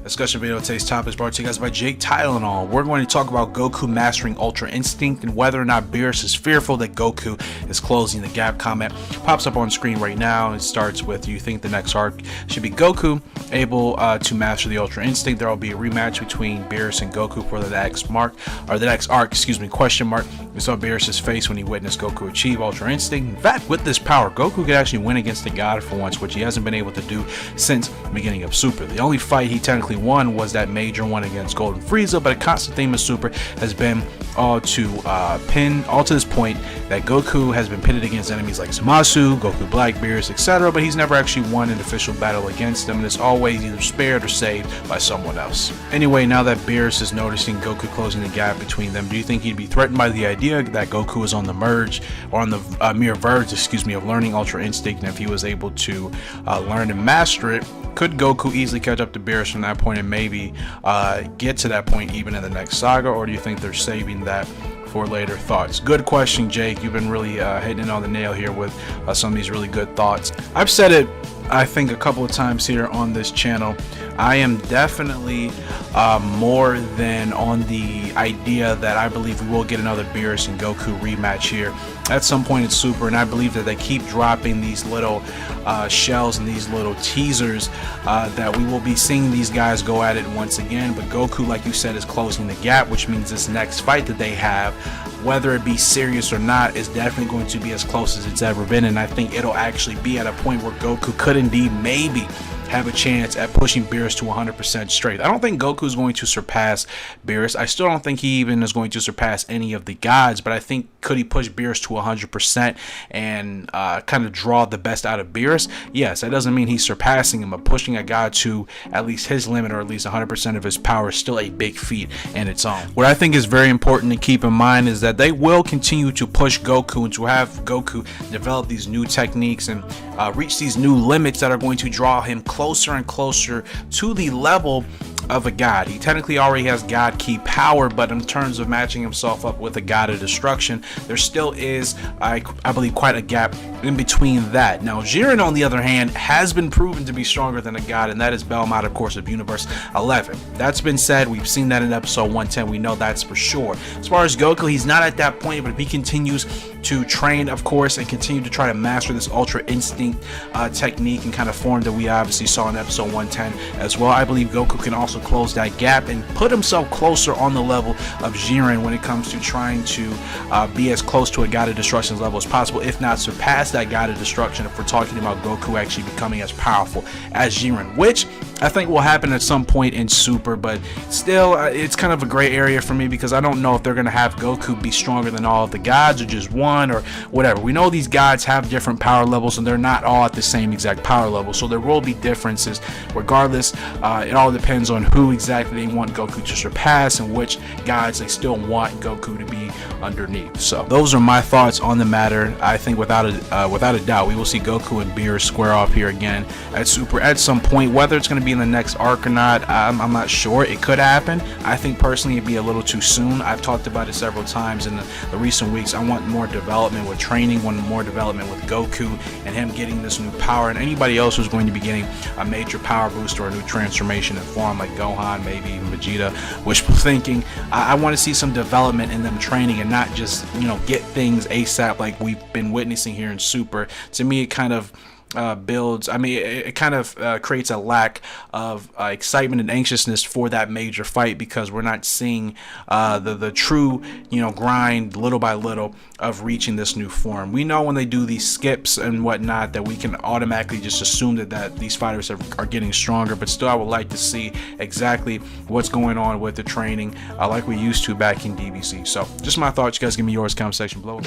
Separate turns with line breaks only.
Discussion video. Today's topic is brought to you guys by Jake Tylenol. We're going to talk about Goku mastering Ultra Instinct and whether or not Beerus is fearful that Goku is closing the gap. Comment pops up on screen right now. It starts with, do you think the next arc should be Goku able to master the Ultra Instinct? There will be a rematch between Beerus and Goku for the next arc, question mark. We saw Beerus' face when he witnessed Goku achieve Ultra Instinct. In fact, with this power, Goku could actually win against the god for once, which he hasn't been able to do since the beginning of Super. The only fight he technically won was that major one against Golden Frieza, but a constant theme of Super has been all to this point that Goku has been pitted against enemies like Zamasu, Goku Black, Beerus, etc., but he's never actually won an official battle against them, and it's always either spared or saved by someone else. Anyway, now that Beerus is noticing Goku closing the gap between them, do you think he'd be threatened by the idea that Goku is on the mere verge, of learning Ultra Instinct, and if he was able to learn and master it, could Goku easily catch up to Beerus from that point and maybe get to that point even in the next saga, or do you think they're saving that for later thoughts? Good question, Jake. You've been really hitting it on the nail here with some of these really good thoughts. I've said it, I think, a couple of times here on this channel. I am definitely more than on the idea that I believe we will get another Beerus and Goku rematch here at some point in Super, and I believe that they keep dropping these little shells and these little teasers that we will be seeing these guys go at it once again. But Goku, like you said, is closing the gap, which means this next fight that they have, whether it be serious or not, is definitely going to be as close as it's ever been, and I think it'll actually be at a point where Goku could indeed maybe have a chance at pushing Beerus to 100% strength. I don't think Goku is going to surpass Beerus. I still don't think he even is going to surpass any of the gods, but I think, could he push Beerus to 100% and kind of draw the best out of Beerus? Yes. That doesn't mean he's surpassing him, but pushing a god to at least his limit, or at least 100% of his power, is still a big feat in its own. What I think is very important to keep in mind is that they will continue to push Goku and to have Goku develop these new techniques and reach these new limits that are going to draw him closer and closer to the level of a god. He technically already has god key power, but in terms of matching himself up with a god of destruction, there still is, I believe, quite a gap in between that. Now, Jiren, on the other hand, has been proven to be stronger than a god, and that is Belmont, of course, of Universe 11. That's been said. We've seen that in episode 110. We know that's for sure. As far as Goku, he's not at that point, but if he continues to train, of course, and continue to try to master this Ultra Instinct technique and kind of form that we obviously saw in episode 110 as well, I believe Goku can also close that gap and put himself closer on the level of Jiren when it comes to trying to be as close to a God of Destruction's level as possible, if not surpass that God of Destruction, if we're talking about Goku actually becoming as powerful as Jiren, which I think will happen at some point in Super. But still, it's kind of a gray area for me, because I don't know if they're going to have Goku be stronger than all of the gods or just one or whatever. We know these gods have different power levels, and they're not all at the same exact power level, so there will be differences. Regardless, it all depends on who exactly they want Goku to surpass and which gods they still want Goku to be underneath. So those are my thoughts on the matter. I think without a doubt we will see Goku and Beerus square off here again at Super at some point. Whether it's going to be in the next arc or not, I'm not sure. It could happen. I think personally it'd be a little too soon. I've talked about it several times in the recent weeks. I want more development with training, want more development with Goku and him getting this new power, and anybody else who's going to be getting a major power boost or a new transformation in form, like Gohan, maybe even Vegeta. Wishful thinking. I want to see some development in them training and not just, get things ASAP like we've been witnessing here in Super. To me, it kind of it kind of creates a lack of excitement and anxiousness for that major fight, because we're not seeing the true grind little by little of reaching this new form. We know when they do these skips and whatnot that we can automatically just assume that these fighters are getting stronger, but still I would like to see exactly what's going on with the training like we used to back in DBZ. So just my thoughts. You guys give me yours, comment section below.